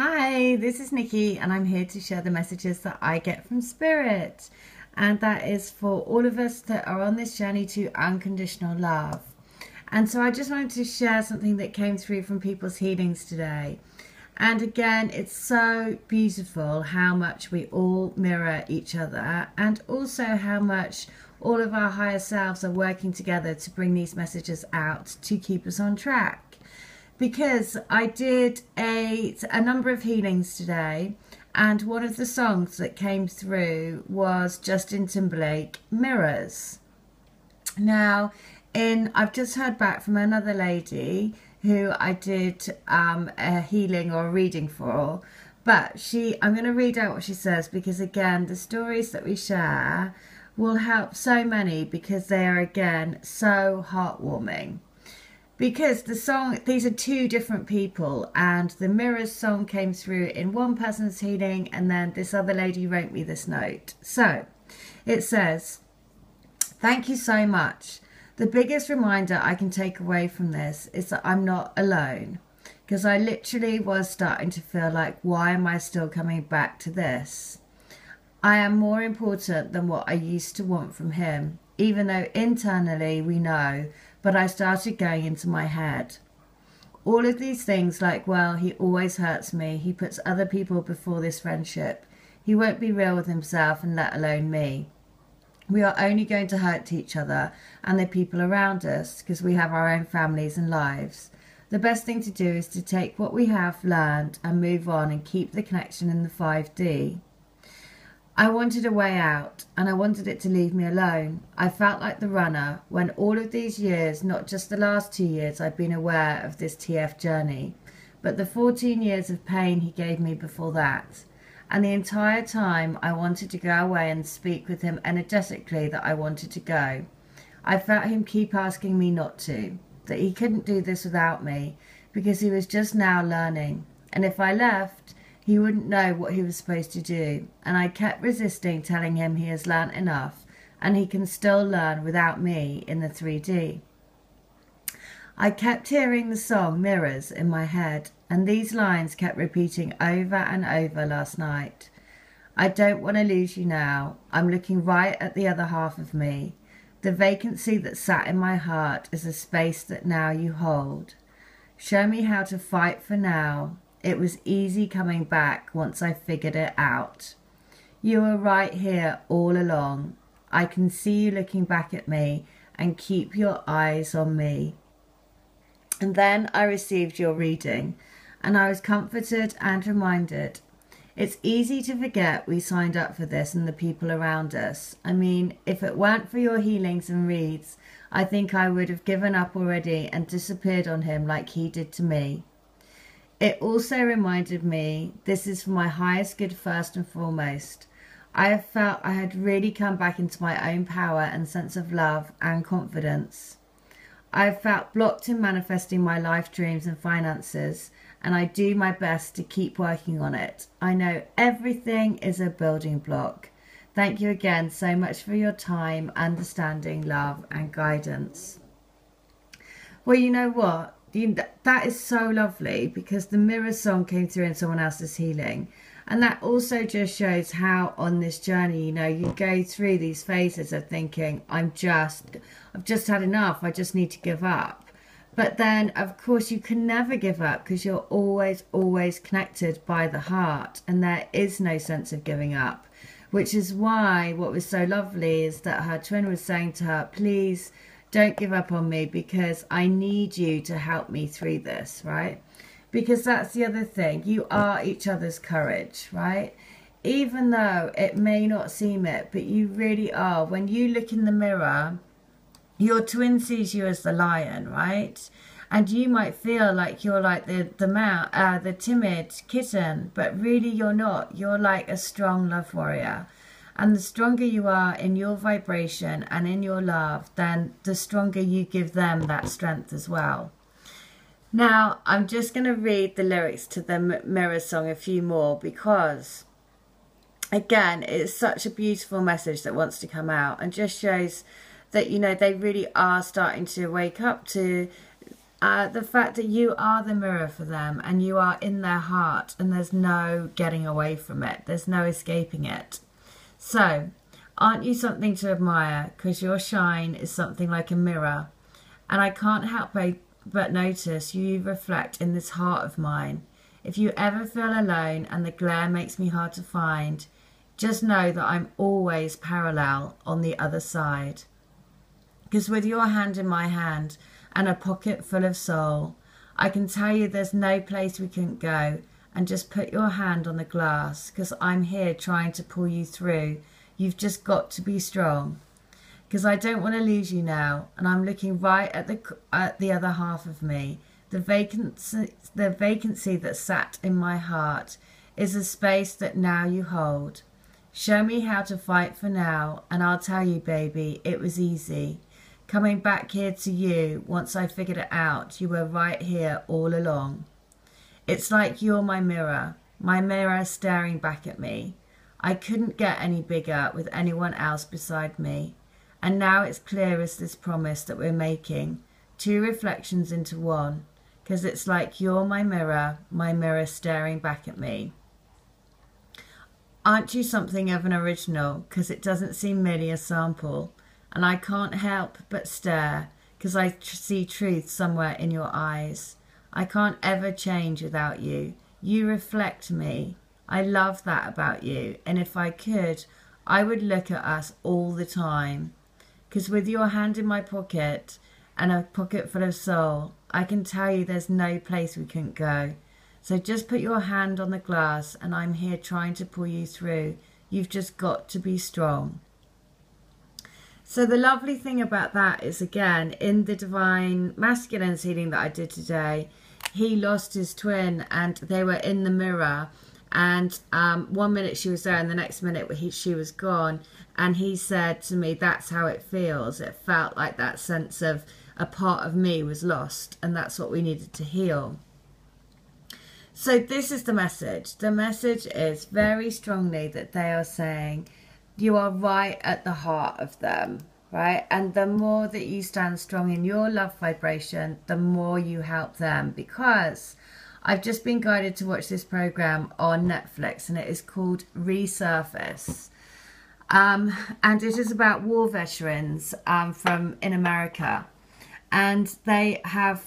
Hi, this is Nikki, and I'm here to share the messages that I get from Spirit. And that is for all of us that are on this journey to unconditional love. And so I just wanted to share something that came through from people's healings today. And again, it's so beautiful how much we all mirror each other, and also how much all of our higher selves are working together to bring these messages out to keep us on track. Because I did a number of healings today, and one of the songs that came through was Justin Timberlake, Mirrors. Now, I've just heard back from another lady who I did a healing or a reading for, but I'm going to read out what she says, because again, the stories that we share will help so many, because they are again so heartwarming. Because these are two different people, and the Mirrors song came through in one person's healing, and then this other lady wrote me this note. So it says, "Thank you so much. The biggest reminder I can take away from this is that I'm not alone, because I literally was starting to feel like, why am I still coming back to this? I am more important than what I used to want from him, even though internally we know, but I started going into my head. All of these things like, well, he always hurts me. He puts other people before this friendship. He won't be real with himself, and let alone me. We are only going to hurt each other and the people around us, because we have our own families and lives. The best thing to do is to take what we have learned and move on and keep the connection in the 5D. I wanted a way out, and I wanted it to leave me alone. I felt like the runner when all of these years, not just the last 2 years, I'd been aware of this TF journey, but the 14 years of pain he gave me before that. And the entire time I wanted to go away and speak with him energetically that I wanted to go. I felt him keep asking me not to, that he couldn't do this without me, because he was just now learning. And if I left, he wouldn't know what he was supposed to do, and I kept resisting, telling him he has learnt enough and he can still learn without me in the 3D. I kept hearing the song Mirrors in my head, and these lines kept repeating over and over last night. I don't want to lose you now. I'm looking right at the other half of me. The vacancy that sat in my heart is a space that now you hold. Show me how to fight for now. It was easy coming back once I figured it out. You were right here all along. I can see you looking back at me, and keep your eyes on me." And then I received your reading, and I was comforted and reminded. It's easy to forget we signed up for this and the people around us. I mean, if it weren't for your healings and reads, I think I would have given up already and disappeared on him like he did to me. It also reminded me this is for my highest good first and foremost. I have felt I had really come back into my own power and sense of love and confidence. I have felt blocked in manifesting my life dreams and finances, and I do my best to keep working on it. I know everything is a building block. Thank you again so much for your time, understanding, love and guidance. Well, you know what? That is so lovely, because the Mirror song came through in someone else's healing, and that also just shows how on this journey, you go through these phases of thinking, I've just had enough, I just need to give up. But then of course you can never give up, because you're always connected by the heart, and there is no sense of giving up, which is why what was so lovely is that her twin was saying to her, please don't give up on me, because I need you to help me through this, right? Because that's the other thing. You are each other's courage, right? Even though it may not seem it, but you really are. When you look in the mirror, your twin sees you as the lion, right? And you might feel like you're like the timid kitten, but really you're not. You're like a strong love warrior. And the stronger you are in your vibration and in your love, then the stronger you give them that strength as well. Now, I'm just going to read the lyrics to the Mirror song a few more, because, again, it's such a beautiful message that wants to come out, and just shows that, they really are starting to wake up to the fact that you are the mirror for them and you are in their heart and there's no getting away from it. There's no escaping it. So, aren't you something to admire? Because your shine is something like a mirror. And I can't help but notice you reflect in this heart of mine. If you ever feel alone and the glare makes me hard to find, just know that I'm always parallel on the other side. Because with your hand in my hand and a pocket full of soul, I can tell you there's no place we couldn't go, and just put your hand on the glass, because I'm here trying to pull you through. You've just got to be strong. Because I don't want to lose you now, and I'm looking right at the other half of me. The vacancy that sat in my heart is a space that now you hold. Show me how to fight for now, and I'll tell you, baby, it was easy. Coming back here to you, once I figured it out, you were right here all along. It's like you're my mirror staring back at me. I couldn't get any bigger with anyone else beside me. And now it's clear as this promise that we're making, two reflections into one, because it's like you're my mirror staring back at me. Aren't you something of an original, because it doesn't seem merely a sample, and I can't help but stare, because I see truth somewhere in your eyes. I can't ever change without you. You reflect me. I love that about you, and if I could, I would look at us all the time. Because with your hand in my pocket and a pocket full of soul, I can tell you there's no place we couldn't go. So just put your hand on the glass, and I'm here trying to pull you through. You've just got to be strong. So the lovely thing about that is, again, in the Divine Masculine healing that I did today, he lost his twin and they were in the mirror. And 1 minute she was there and the next minute she was gone. And he said to me, that's how it feels. It felt like that sense of a part of me was lost, and that's what we needed to heal. So this is the message. The message is very strongly that they are saying you are right at the heart of them, right? And the more that you stand strong in your love vibration, the more you help them. Because I've just been guided to watch this program on Netflix, and it is called Resurface. And it is about war veterans from in America. And they are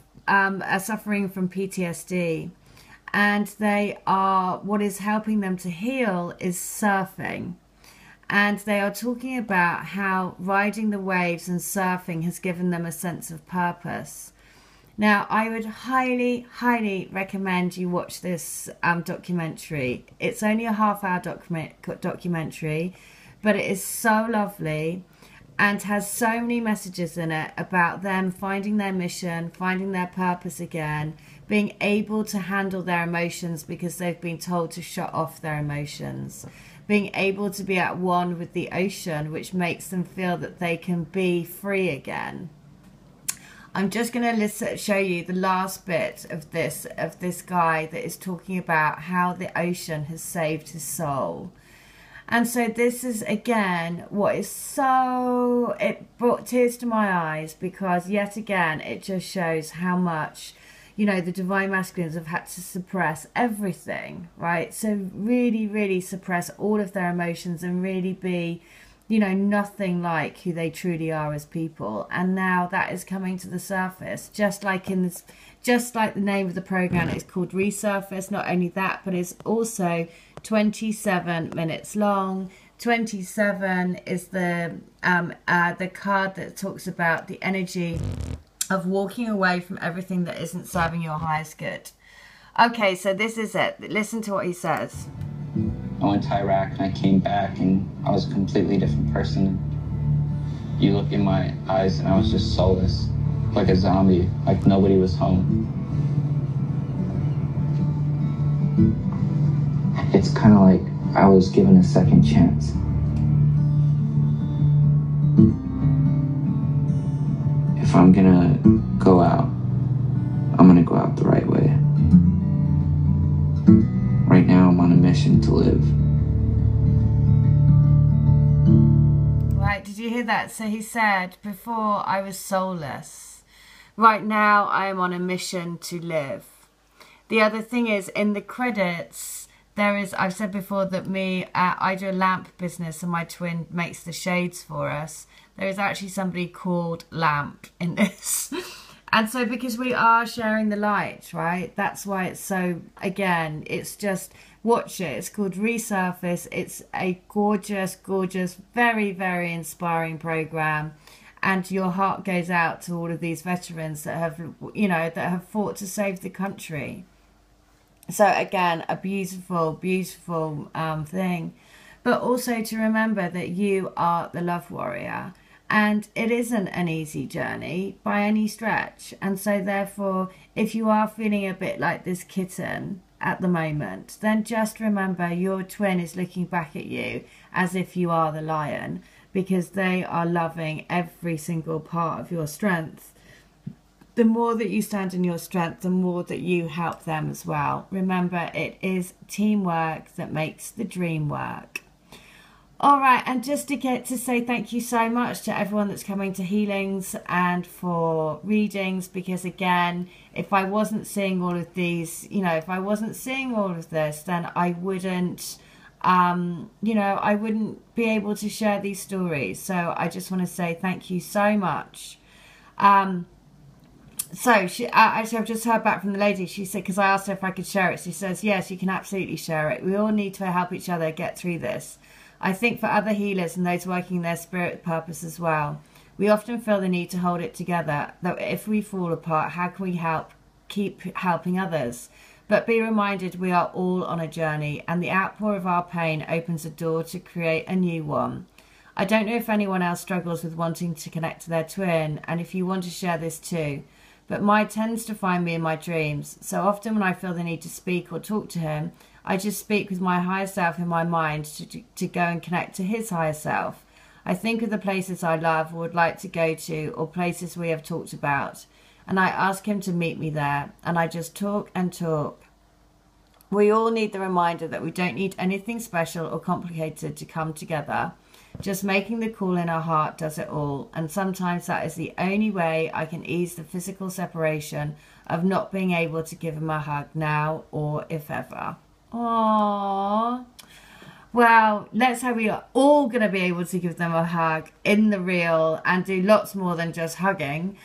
suffering from PTSD. And they are, what is helping them to heal is surfing. And they are talking about how riding the waves and surfing has given them a sense of purpose. Now, I would highly, highly recommend you watch this documentary. It's only a half-hour documentary, but it is so lovely and has so many messages in it about them finding their mission, finding their purpose again, being able to handle their emotions because they've been told to shut off their emotions, being able to be at one with the ocean, which makes them feel that they can be free again. I'm just going to show you the last bit of this guy that is talking about how the ocean has saved his soul. And so this is, again, what is so... It brought tears to my eyes because, yet again, it just shows how much, you know, the Divine Masculines have had to suppress everything, right? So really, really suppress all of their emotions and really be, you know, nothing like who they truly are as people. And now that is coming to the surface, just like in this, just like the name of the program is called Resurface. Not only that, but it's also 27 minutes long. 27 is the card that talks about the energy of walking away from everything that isn't serving your highest good. Okay, so this is it. Listen to what he says. I went to Iraq and I came back and I was a completely different person. You look in my eyes and I was just soulless, like a zombie, like nobody was home. It's kind of like I was given a second chance. If I'm gonna go out, I'm gonna go out the right way. Right now, I'm on a mission to live. Right, did you hear that? So he said, before I was soulless. Right now, I am on a mission to live. The other thing is, in the credits, there is, I've said before that I do a lamp business and my twin makes the shades for us. There is actually somebody called Lamp in this. And so because we are sharing the light, right? That's why it's so, again, it's just, watch it. It's called Resurface. It's a gorgeous, gorgeous, very, very inspiring program. And your heart goes out to all of these veterans that have, you know, that have fought to save the country. So again, a beautiful, beautiful thing. But also to remember that you are the love warrior. And it isn't an easy journey by any stretch. And so therefore, if you are feeling a bit like this kitten at the moment, then just remember your twin is looking back at you as if you are the lion, because they are loving every single part of your strength. The more that you stand in your strength, the more that you help them as well. Remember, it is teamwork that makes the dream work. All right, and just to get to say thank you so much to everyone that's coming to healings and for readings, because again, if I wasn't seeing all of these, you know, if I wasn't seeing all of this, then I wouldn't, you know, I wouldn't be able to share these stories. So I just want to say thank you so much. So she actually, I've just heard back from the lady. She said, because I asked her if I could share it, she says, yes, you can absolutely share it. We all need to help each other get through this. I think for other healers and those working their spirit purpose as well, we often feel the need to hold it together, that if we fall apart, how can we keep helping others? But be reminded we are all on a journey, and the outpour of our pain opens a door to create a new one. I don't know if anyone else struggles with wanting to connect to their twin, and if you want to share this too, but mine tends to find me in my dreams. So often when I feel the need to speak or talk to him, I just speak with my higher self in my mind to go and connect to his higher self. I think of the places I love or would like to go to, or places we have talked about, and I ask him to meet me there, and I just talk and talk. We all need the reminder that we don't need anything special or complicated to come together. Just making the call in our heart does it all, and sometimes that is the only way I can ease the physical separation of not being able to give him a hug now or if ever. Aww. Well, let's hope we are all going to be able to give them a hug in the real and do lots more than just hugging.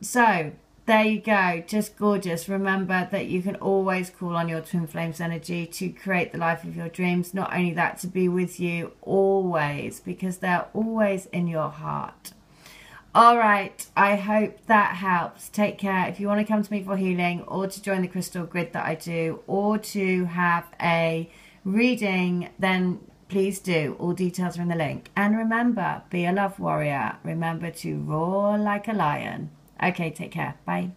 So there you go. Just gorgeous. Remember that you can always call on your twin flames energy to create the life of your dreams. Not only that, to be with you always, because they're always in your heart. All right, I hope that helps. Take care. If you want to come to me for healing, or to join the crystal grid that I do, or to have a reading, then please do. All details are in the link. And remember, be a love warrior. Remember to roar like a lion. Okay, take care. Bye.